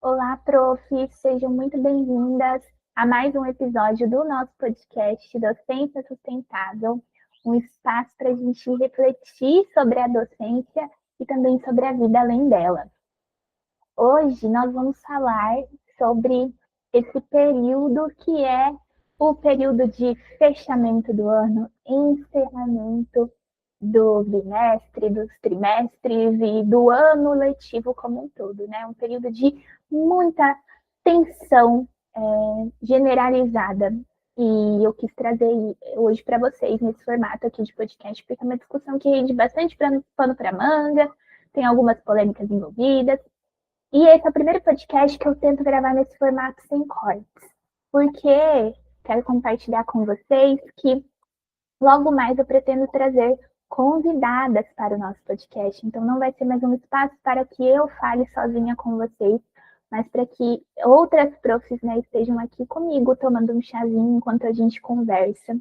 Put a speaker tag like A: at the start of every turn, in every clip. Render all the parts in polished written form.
A: Olá, prof, sejam muito bem-vindas a mais um episódio do nosso podcast Docência Sustentável, um espaço para a gente refletir sobre a docência e também sobre a vida além dela. Hoje nós vamos falar sobre esse período que é o período de fechamento do ano, encerramento do bimestre, dos trimestres e do ano letivo como um todo, né? Um período de muita tensão generalizada. E eu quis trazer hoje para vocês nesse formato aqui de podcast, porque é uma discussão que rende bastante pano para manga, tem algumas polêmicas envolvidas. E esse é o primeiro podcast que eu tento gravar nesse formato sem cortes, porque quero compartilhar com vocês que logo mais eu pretendo trazer convidadas para o nosso podcast. Então não vai ser mais um espaço para que eu fale sozinha com vocês, mas para que outras profs, né, estejam aqui comigo tomando um chazinho enquanto a gente conversa.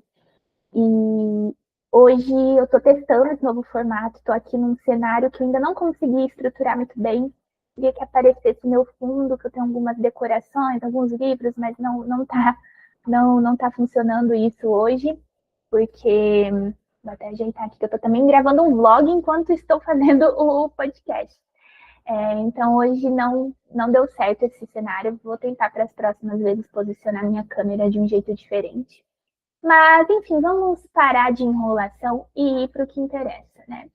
A: E hoje eu estou testando esse novo formato, estou aqui num cenário que eu ainda não consegui estruturar muito bem. Queria que aparecesse meu fundo, que eu tenho algumas decorações, alguns livros, mas não tá funcionando isso hoje, porque vou até ajeitar aqui que eu estou também gravando um vlog enquanto estou fazendo o podcast. Então hoje não deu certo esse cenário. Vou tentar para as próximas vezes posicionar minha câmera de um jeito diferente. Mas, enfim, vamos parar de enrolação e ir para o que interessa, né?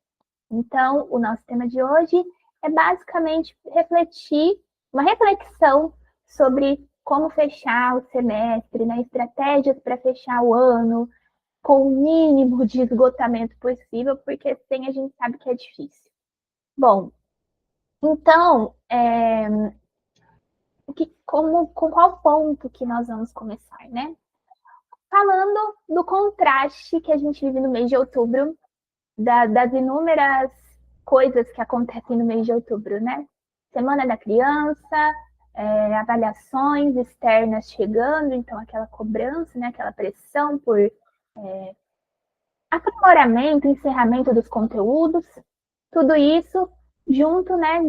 A: Então, o nosso tema de hoje é basicamente refletir, uma reflexão sobre como fechar o semestre, né? Estratégias para fechar o ano com o mínimo de esgotamento possível, porque sem a gente sabe que é difícil. Bom, então, com qual ponto que nós vamos começar, né? Falando do contraste que a gente vive no mês de outubro, das inúmeras coisas que acontecem no mês de outubro, né? Semana da Criança, avaliações externas chegando, então aquela cobrança, né? Aquela pressão por aprimoramento, encerramento dos conteúdos, tudo isso junto, né,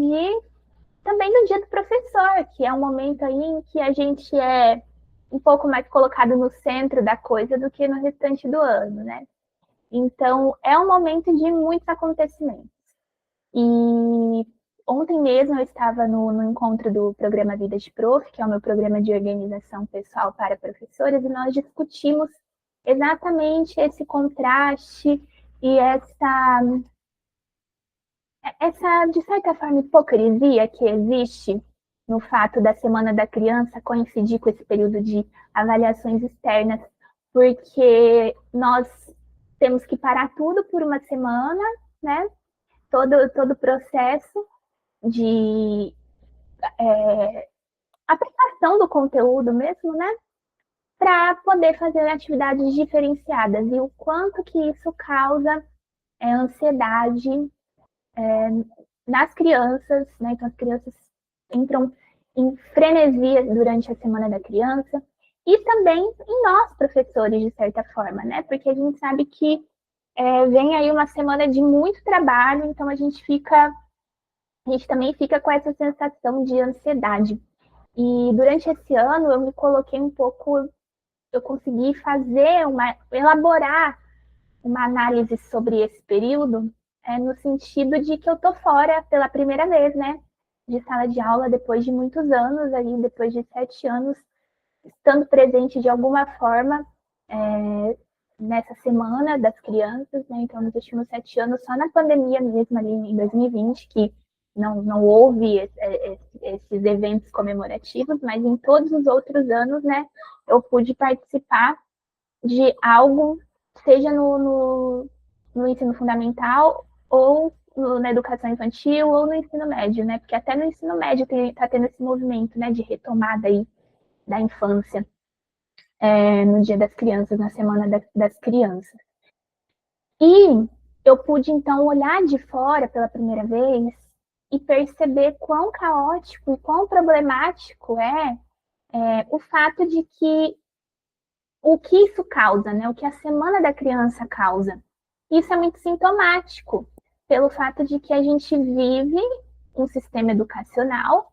A: também do dia do professor, que é um momento aí em que a gente é um pouco mais colocado no centro da coisa do que no restante do ano, né? Então, é um momento de muitos acontecimentos. E ontem mesmo eu estava no encontro do programa Vida de Prof, que é o meu programa de organização pessoal para professores, e nós discutimos exatamente esse contraste e essa, de certa forma, hipocrisia que existe no fato da Semana da Criança coincidir com esse período de avaliações externas, porque nós temos que parar tudo por uma semana, né? Todo o processo de aplicação do conteúdo mesmo, né? Para poder fazer atividades diferenciadas e o quanto que isso causa ansiedade nas crianças, né? Então as crianças entram em frenesia durante a Semana da Criança e também em nós, professores, de certa forma, né? Porque a gente sabe que vem aí uma semana de muito trabalho, então a gente também fica com essa sensação de ansiedade. E durante esse ano eu me coloquei um pouco, eu consegui elaborar uma análise sobre esse período, no sentido de que eu tô fora pela primeira vez, né, de sala de aula depois de muitos anos, aí depois de 7 anos, estando presente de alguma forma nessa semana das crianças, né, então nos últimos 7 anos, só na pandemia mesmo, ali em 2020, que não houve esses eventos comemorativos, mas em todos os outros anos, né, eu pude participar de algo, seja no ensino fundamental ou na educação infantil ou no ensino médio, né? Porque até no ensino médio está tendo esse movimento, né, de retomada aí da infância, no Dia das Crianças, na Semana das Crianças. E eu pude, então, olhar de fora pela primeira vez e perceber quão caótico e quão problemático o fato de que o que isso causa, né? O que a Semana da Criança causa. Isso é muito sintomático, pelo fato de que a gente vive um sistema educacional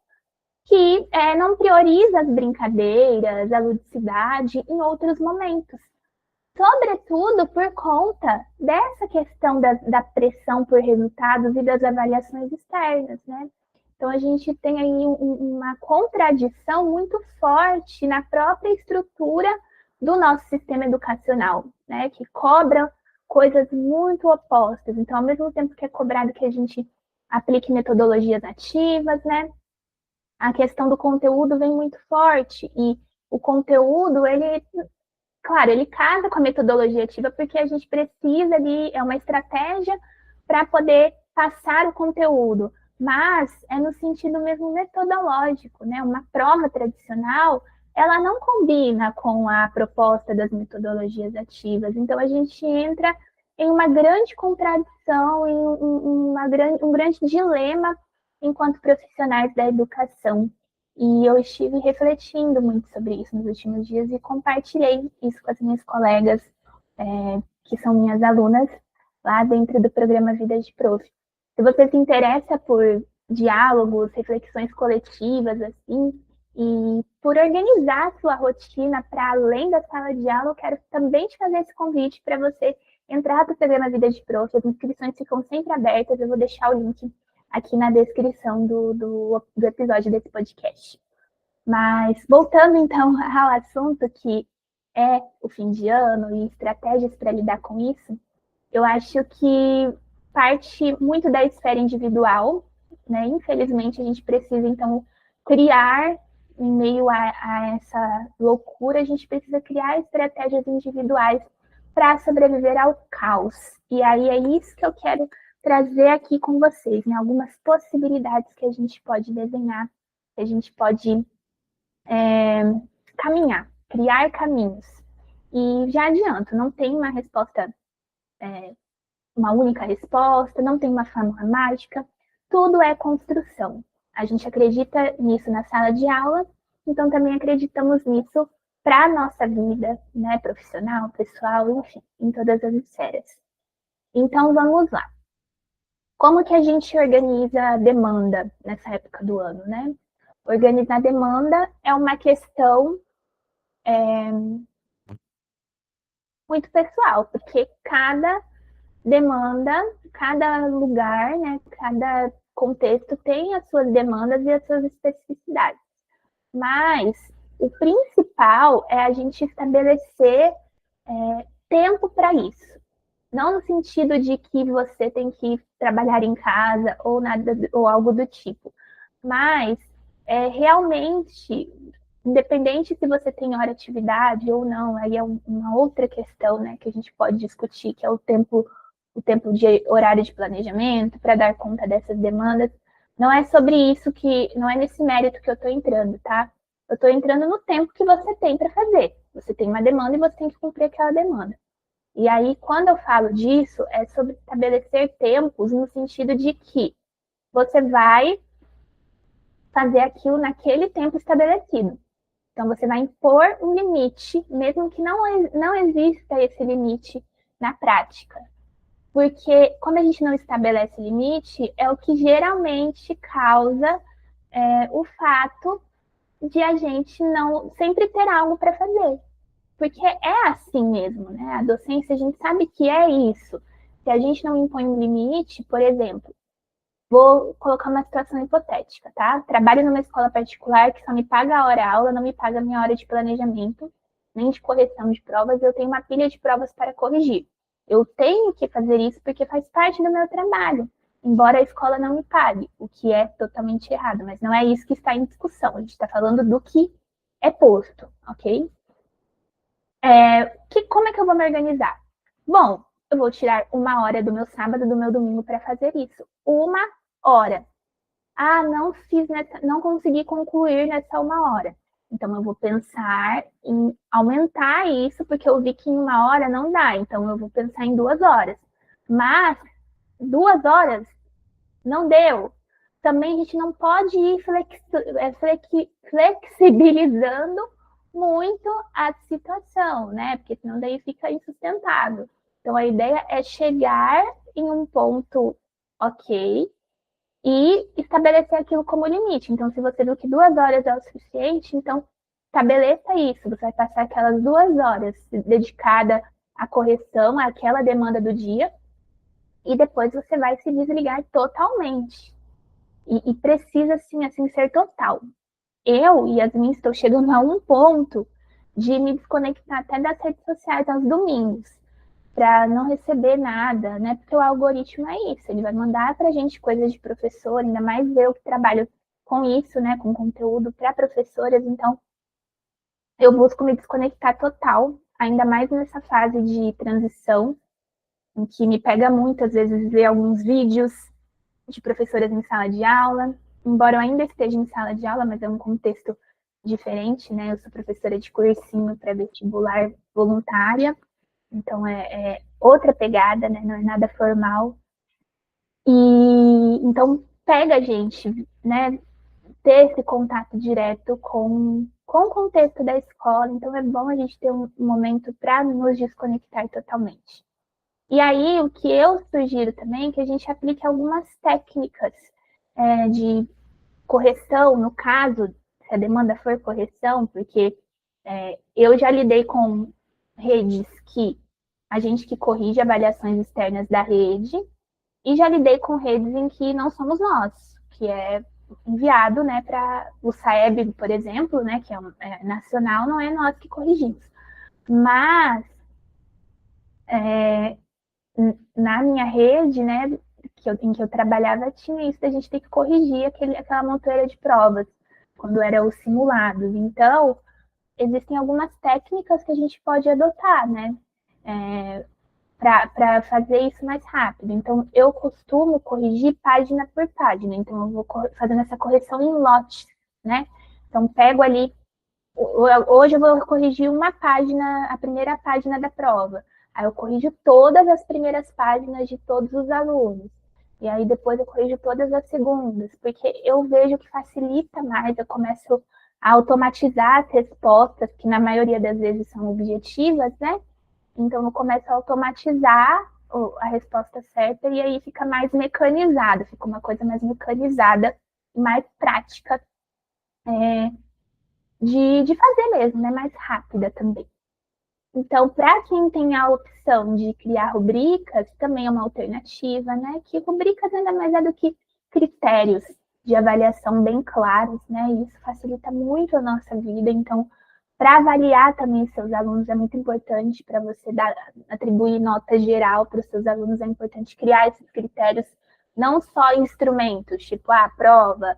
A: que não prioriza as brincadeiras, a ludicidade em outros momentos. Sobretudo por conta dessa questão da pressão por resultados e das avaliações externas, né? Então, a gente tem aí uma contradição muito forte na própria estrutura do nosso sistema educacional, né? Que cobra coisas muito opostas. Então, ao mesmo tempo que é cobrado que a gente aplique metodologias ativas, né? A questão do conteúdo vem muito forte e o conteúdo, ele, claro, ele casa com a metodologia ativa porque a gente precisa de uma estratégia para poder passar o conteúdo, mas é no sentido mesmo metodológico, né? Uma prova tradicional, ela não combina com a proposta das metodologias ativas, então a gente entra em uma grande contradição, em um grande dilema enquanto profissionais da educação. E eu estive refletindo muito sobre isso nos últimos dias e compartilhei isso com as minhas colegas, que são minhas alunas, lá dentro do programa Vida de Prof. Se você se interessa por diálogos, reflexões coletivas, assim, e por organizar a sua rotina para além da sala de aula, eu quero também te fazer esse convite para você entrar no programa Vida de Prof. As inscrições ficam sempre abertas, eu vou deixar o link aqui na descrição do episódio desse podcast. Mas voltando então ao assunto que é o fim de ano e estratégias para lidar com isso, eu acho que parte muito da esfera individual, né? Infelizmente a gente precisa então criar em meio a essa loucura, a gente precisa criar estratégias individuais para sobreviver ao caos. E aí é isso que eu quero trazer aqui com vocês, né? Algumas possibilidades que a gente pode desenhar, que a gente pode caminhar, criar caminhos. E já adianto, não tem uma resposta, uma única resposta, não tem uma fórmula mágica, tudo é construção. A gente acredita nisso na sala de aula, então também acreditamos nisso para a nossa vida, né, profissional, pessoal, enfim, em todas as esferas. Então vamos lá. Como que a gente organiza a demanda nessa época do ano, né? Organizar a demanda é uma questão muito pessoal, porque cada demanda, cada lugar, né, cada contexto tem as suas demandas e as suas especificidades. Mas o principal é a gente estabelecer tempo para isso. Não no sentido de que você tem que trabalhar em casa ou nada ou algo do tipo, mas realmente, independente se você tem hora de atividade ou não, aí é uma outra questão, né, que a gente pode discutir, que é o tempo de horário de planejamento para dar conta dessas demandas. Não é sobre isso não é nesse mérito que eu estou entrando, tá? Eu estou entrando no tempo que você tem para fazer. Você tem uma demanda e você tem que cumprir aquela demanda. E aí, quando eu falo disso, é sobre estabelecer tempos no sentido de que você vai fazer aquilo naquele tempo estabelecido. Então, você vai impor um limite, mesmo que não exista esse limite na prática. Porque quando a gente não estabelece limite, é o que geralmente causa o fato de a gente não sempre ter algo para fazer. Porque é assim mesmo, né? A docência, a gente sabe que é isso. Se a gente não impõe um limite, por exemplo, vou colocar uma situação hipotética, tá? Trabalho numa escola particular que só me paga a hora aula, não me paga a minha hora de planejamento, nem de correção de provas, eu tenho uma pilha de provas para corrigir. Eu tenho que fazer isso porque faz parte do meu trabalho, embora a escola não me pague, o que é totalmente errado, mas não é isso que está em discussão, a gente está falando do que é posto, ok? Como é que eu vou me organizar? Bom, eu vou tirar uma hora do meu sábado, do meu domingo para fazer isso. Uma hora. Ah, não consegui concluir nessa uma hora. Então eu vou pensar em aumentar isso, porque eu vi que em uma hora não dá. Então eu vou pensar em 2 horas. Mas 2 horas não deu. Também a gente não pode ir flexibilizando muito a situação, né? Porque senão daí fica insustentável. Então a ideia é chegar em um ponto ok, e estabelecer aquilo como limite. Então, se você viu que 2 horas é o suficiente, então estabeleça isso. Você vai passar aquelas 2 horas dedicada à correção, àquela demanda do dia, e depois você vai se desligar totalmente. E precisa, assim, ser total. Eu, Yasmin, estou chegando a um ponto de me desconectar até das redes sociais aos domingos, para não receber nada, né? Porque o algoritmo é isso, ele vai mandar para a gente coisas de professor, ainda mais eu que trabalho com isso, né? Com conteúdo para professoras, então eu busco me desconectar total, ainda mais nessa fase de transição, em que me pega muito, às vezes, ver alguns vídeos de professoras em sala de aula, embora eu ainda esteja em sala de aula, mas é um contexto diferente, né? Eu sou professora de cursinho pré-vestibular voluntária, então é outra pegada, né? Não é nada formal. E então pega a gente, né? Ter esse contato direto com o contexto da escola, então é bom a gente ter um momento para nos desconectar totalmente. E aí, o que eu sugiro também é que a gente aplique algumas técnicas de correção, no caso, se a demanda for correção, porque eu já lidei com redes que a gente que corrige avaliações externas da rede, e já lidei com redes em que não somos nós, que é enviado, né, para o SAEB, por exemplo, né, que é nacional, não é nós que corrigimos. Mas na minha rede, né, em que eu trabalhava, tinha isso da gente ter que corrigir aquela montoeira de provas, quando eram os simulados. Então, existem algumas técnicas que a gente pode adotar, né, para fazer isso mais rápido. Então, eu costumo corrigir página por página. Então, eu vou fazendo essa correção em lotes, né? Então, pego ali. Hoje eu vou corrigir uma página, a primeira página da prova. Aí eu corrijo todas as primeiras páginas de todos os alunos. E aí depois eu corrijo todas as segundas, porque eu vejo que facilita mais, eu começo a automatizar as respostas, que na maioria das vezes são objetivas, né? Então eu começo a automatizar a resposta certa e aí fica mais mecanizado, fica uma coisa mais mecanizada e mais prática de fazer mesmo, né? Mais rápida também. Então, para quem tem a opção de criar rubricas, também é uma alternativa, né? Que rubricas nada mais é do que critérios de avaliação bem claros, né? E isso facilita muito a nossa vida. Então, para avaliar também seus alunos é muito importante, para você atribuir nota geral para os seus alunos, é importante criar esses critérios, não só instrumentos, tipo a prova,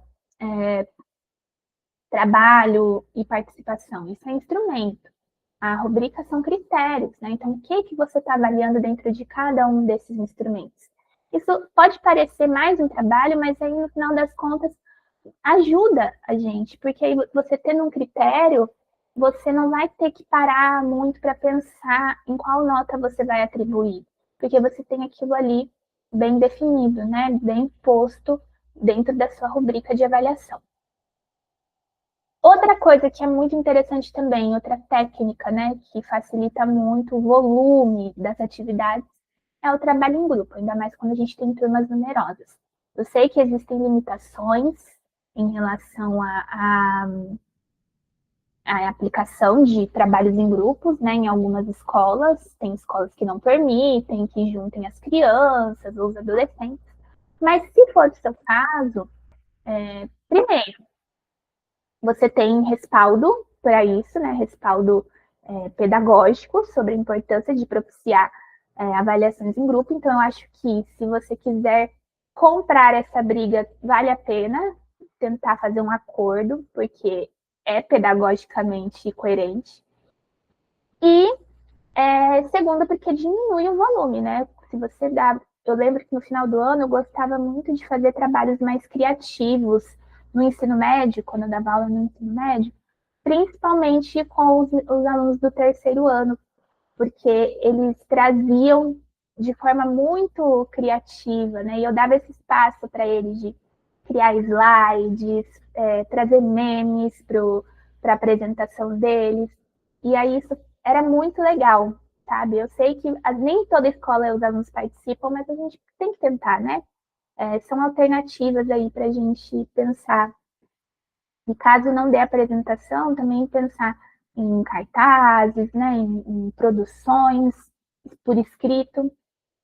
A: trabalho e participação. Isso é instrumento. A rubrica são critérios, né? Então, o que você está avaliando dentro de cada um desses instrumentos? Isso pode parecer mais um trabalho, mas aí, no final das contas, ajuda a gente, porque aí você tendo um critério, você não vai ter que parar muito para pensar em qual nota você vai atribuir, porque você tem aquilo ali bem definido, né? Bem posto dentro da sua rubrica de avaliação. Outra coisa que é muito interessante também, outra técnica, né, que facilita muito o volume das atividades, é o trabalho em grupo, ainda mais quando a gente tem turmas numerosas. Eu sei que existem limitações em relação à aplicação de trabalhos em grupos, né, em algumas escolas. Tem escolas que não permitem que juntem as crianças ou os adolescentes. Mas se for o seu caso, primeiro, você tem respaldo para isso, né? Respaldo pedagógico sobre a importância de propiciar avaliações em grupo. Então, eu acho que se você quiser comprar essa briga, vale a pena tentar fazer um acordo, porque é pedagogicamente coerente. E segundo, porque diminui o volume, né? Se você dá. Eu lembro que no final do ano eu gostava muito de fazer trabalhos mais criativos no ensino médio, quando eu dava aula no ensino médio, principalmente com os alunos do terceiro ano, porque eles traziam de forma muito criativa, né? E eu dava esse espaço para eles de criar slides, trazer memes para a apresentação deles. E aí isso era muito legal, sabe? Eu sei que nem toda escola os alunos participam, mas a gente tem que tentar, né? são alternativas aí para a gente pensar. E caso não dê apresentação, também pensar em cartazes, né, em produções por escrito,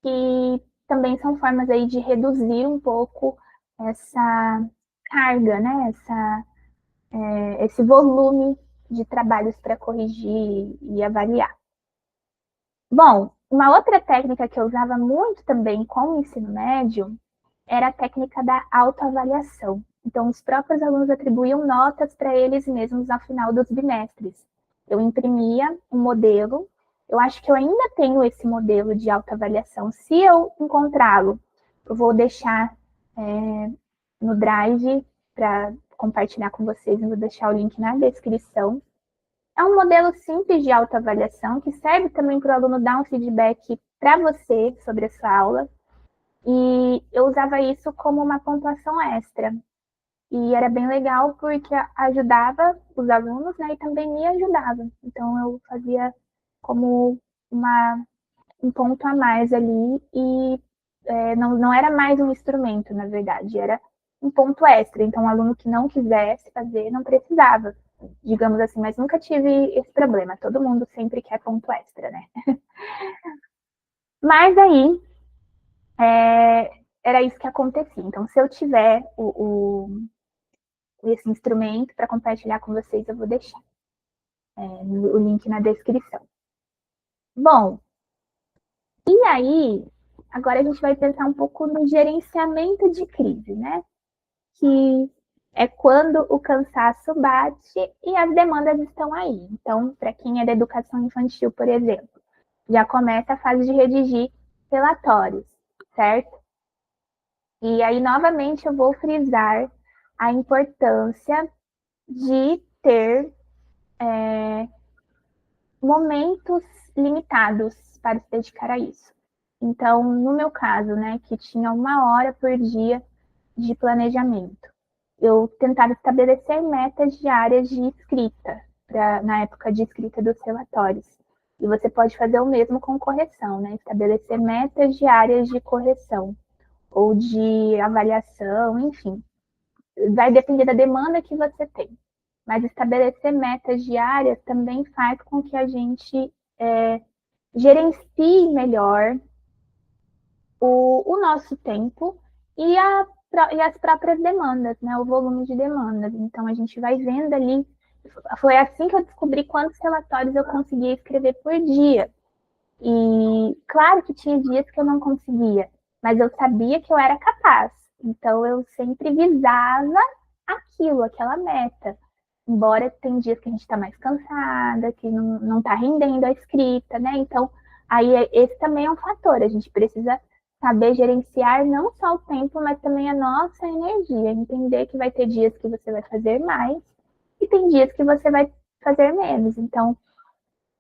A: que também são formas aí de reduzir um pouco essa carga, né, esse volume de trabalhos para corrigir e avaliar. Bom, uma outra técnica que eu usava muito também com o ensino médio era a técnica da autoavaliação. Então, os próprios alunos atribuíam notas para eles mesmos ao final dos bimestres. Eu imprimia um modelo, eu acho que eu ainda tenho esse modelo de autoavaliação. Se eu encontrá-lo, eu vou deixar no Drive para compartilhar com vocês, eu vou deixar o link na descrição. É um modelo simples de autoavaliação que serve também para o aluno dar um feedback para você sobre a sua aula. E eu usava isso como uma pontuação extra. E era bem legal porque ajudava os alunos, né, e também me ajudava. Então eu fazia como um ponto a mais ali e não era mais um instrumento, na verdade, era um ponto extra. Então, um aluno que não quisesse fazer não precisava, digamos assim, mas nunca tive esse problema. Todo mundo sempre quer ponto extra, né? Mas aí era isso que acontecia. Então, se eu tiver esse instrumento para compartilhar com vocês, eu vou deixar o link na descrição. Bom, e aí, agora a gente vai pensar um pouco no gerenciamento de crise, né? Que é quando o cansaço bate e as demandas estão aí. Então, para quem é da educação infantil, por exemplo, já começa a fase de redigir relatórios, certo? E aí, novamente, eu vou frisar a importância de ter momentos limitados para se dedicar a isso. Então, no meu caso, né, que tinha 1 hora por dia de planejamento, eu tentava estabelecer metas diárias de escrita, na época de escrita dos relatórios. E você pode fazer o mesmo com correção, né? Estabelecer metas diárias de correção ou de avaliação, enfim. Vai depender da demanda que você tem. Mas estabelecer metas diárias também faz com que a gente gerencie melhor o nosso tempo e, e as próprias demandas, né? O volume de demandas. Então, a gente vai vendo ali. Foi assim que eu descobri quantos relatórios eu conseguia escrever por dia. E claro que tinha dias que eu não conseguia, mas eu sabia que eu era capaz. Então, eu sempre visava aquilo, aquela meta. Embora tem dias que a gente está mais cansada, que não está rendendo a escrita, né? Então, aí esse também é um fator. A gente precisa saber gerenciar não só o tempo, mas também a nossa energia. Entender que vai ter dias que você vai fazer mais e tem dias que você vai fazer menos. Então,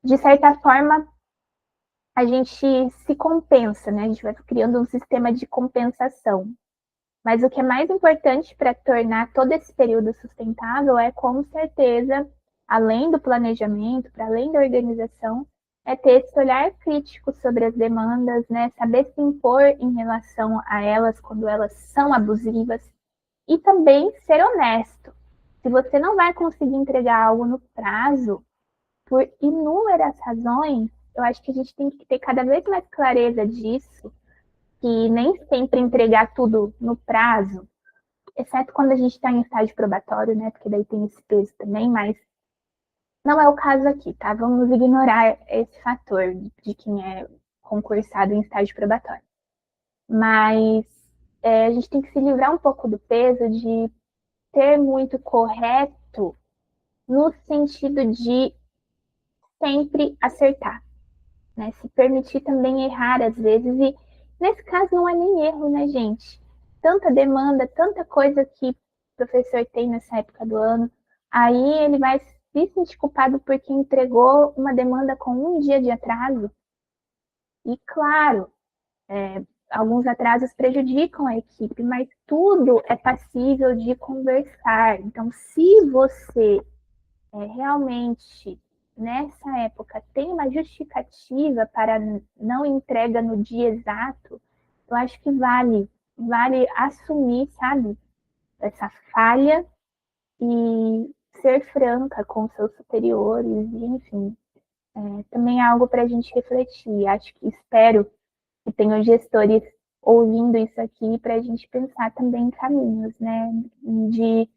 A: de certa forma, a gente se compensa, né? A gente vai criando um sistema de compensação. Mas o que é mais importante para tornar todo esse período sustentável é, com certeza, além do planejamento, para além da organização, é ter esse olhar crítico sobre as demandas, né? Saber se impor em relação a elas quando elas são abusivas e também ser honesto. Se você não vai conseguir entregar algo no prazo, por inúmeras razões, eu acho que a gente tem que ter cada vez mais clareza disso, que nem sempre entregar tudo no prazo, exceto quando a gente está em estágio probatório, né? Porque daí tem esse peso também, mas não é o caso aqui, tá? Vamos ignorar esse fator de quem é concursado em estágio probatório. Mas a gente tem que se livrar um pouco do peso de ser muito correto no sentido de sempre acertar, né? Se permitir também errar às vezes, e nesse caso não é nem erro, né, gente? Tanta demanda, tanta coisa que o professor tem nessa época do ano, aí ele vai se sentir culpado porque entregou uma demanda com 1 dia de atraso. E claro, alguns atrasos prejudicam a equipe, mas tudo é passível de conversar. Então, se você realmente nessa época tem uma justificativa para não entrega no dia exato, eu acho que vale vale assumir, sabe, essa falha e ser franca com seus superiores, e, enfim, também é algo para a gente refletir. Acho que espero que tenham gestores ouvindo isso aqui para a gente pensar também em caminhos, né, de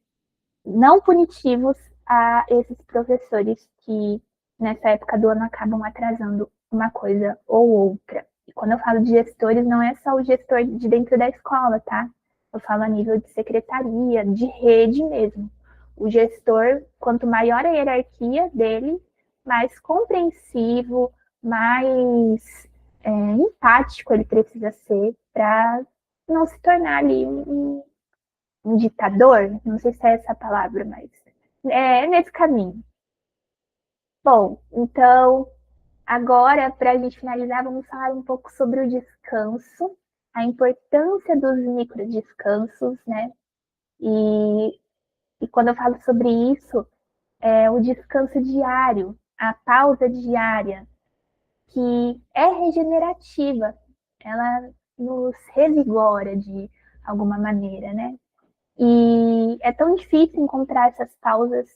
A: não punitivos a esses professores que nessa época do ano acabam atrasando uma coisa ou outra. E quando eu falo de gestores, não é só o gestor de dentro da escola, tá? Eu falo a nível de secretaria, de rede mesmo. O gestor, quanto maior a hierarquia dele, mais compreensivo, mais empático ele precisa ser para não se tornar ali um ditador, não sei se é essa a palavra, mas é nesse caminho. Bom, então, agora, para a gente finalizar, vamos falar um pouco sobre o descanso, a importância dos microdescansos, né? E, e quando eu falo sobre isso, é o descanso diário, a pausa diária, que é regenerativa, ela nos revigora de alguma maneira, né? E é tão difícil encontrar essas pausas.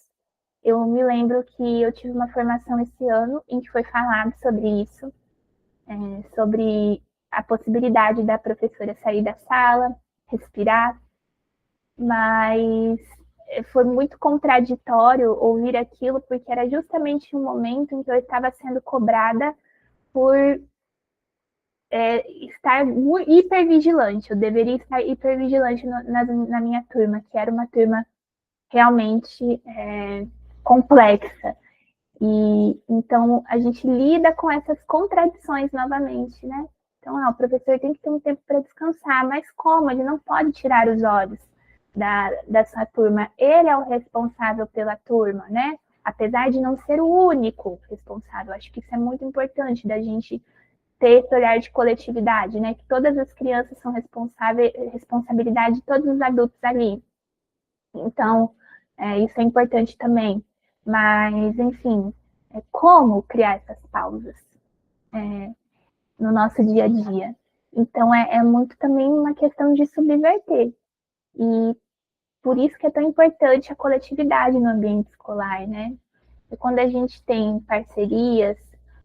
A: Eu me lembro que eu tive uma formação esse ano em que foi falado sobre isso, sobre a possibilidade da professora sair da sala, respirar, mas foi muito contraditório ouvir aquilo, porque era justamente um momento em que eu estava sendo cobrada por estar hipervigilante. Eu deveria estar hipervigilante na minha turma, que era uma turma realmente complexa. E então a gente lida com essas contradições novamente, né? Então, o professor tem que ter um tempo para descansar, mas como? Ele não pode tirar os olhos da sua turma. Ele é o responsável pela turma, né? Apesar de não ser o único responsável. Acho que isso é muito importante da gente ter esse olhar de coletividade, né? Que todas as crianças são responsabilidade de todos os adultos ali. Então, isso é importante também. Mas, enfim, como criar essas pausas no nosso dia a dia? Então, é muito também uma questão de subverter. E por isso que é tão importante a coletividade no ambiente escolar, né? E quando a gente tem parcerias,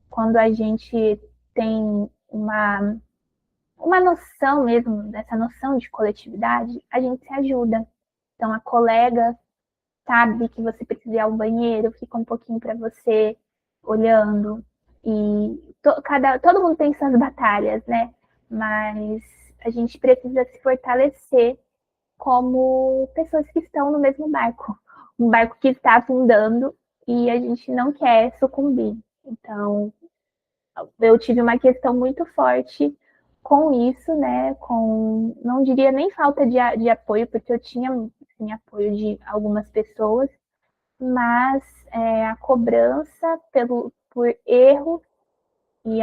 A: quando a gente tem uma noção mesmo, dessa noção de coletividade, a gente se ajuda. Então, a colega sabe que você precisa ir ao banheiro, fica um pouquinho para você olhando. E todo mundo tem suas batalhas, né? Mas a gente precisa se fortalecer como pessoas que estão no mesmo barco. Um barco que está afundando e a gente não quer sucumbir. Então, eu tive uma questão muito forte com isso, né? Com, não diria nem falta de apoio, porque eu tinha assim, apoio de algumas pessoas, mas a cobrança por erro e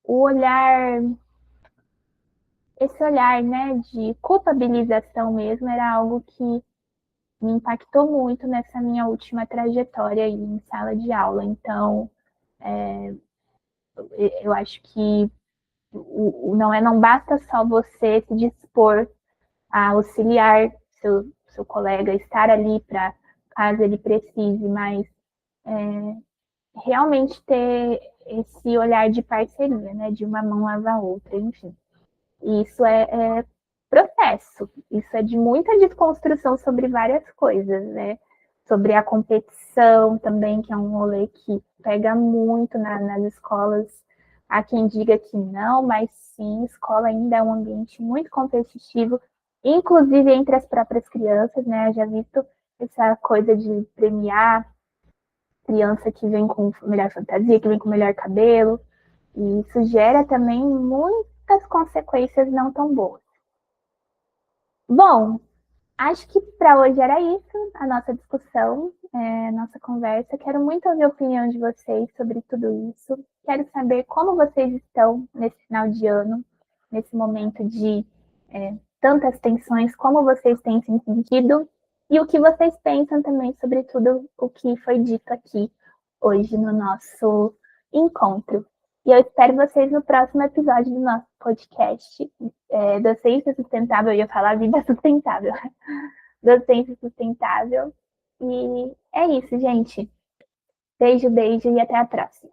A: o olhar, esse olhar, né, de culpabilização mesmo, era algo que me impactou muito nessa minha última trajetória aí em sala de aula. Então, eu acho que não basta só você se dispor a auxiliar seu colega, estar ali para caso ele precise, mas realmente ter esse olhar de parceria, né? De uma mão lava a outra, enfim. E isso é processo, isso é de muita desconstrução sobre várias coisas, né? Sobre a competição também, que é um rolê que pega muito nas escolas. Há quem diga que não, mas sim, escola ainda é um ambiente muito competitivo, inclusive entre as próprias crianças, né? Eu já visto essa coisa de premiar criança que vem com melhor fantasia, que vem com melhor cabelo, e isso gera também muitas consequências não tão boas. Bom, acho que para hoje era isso, a nossa discussão, nossa conversa. Quero muito ouvir a opinião de vocês sobre tudo isso. Quero saber como vocês estão nesse final de ano, nesse momento de tantas tensões, como vocês têm se sentido e o que vocês pensam também sobre tudo o que foi dito aqui hoje no nosso encontro. E eu espero vocês no próximo episódio do nosso podcast. Docência sustentável, eu ia falar vida sustentável. Docência sustentável. E é isso, gente. Beijo, beijo e até a próxima.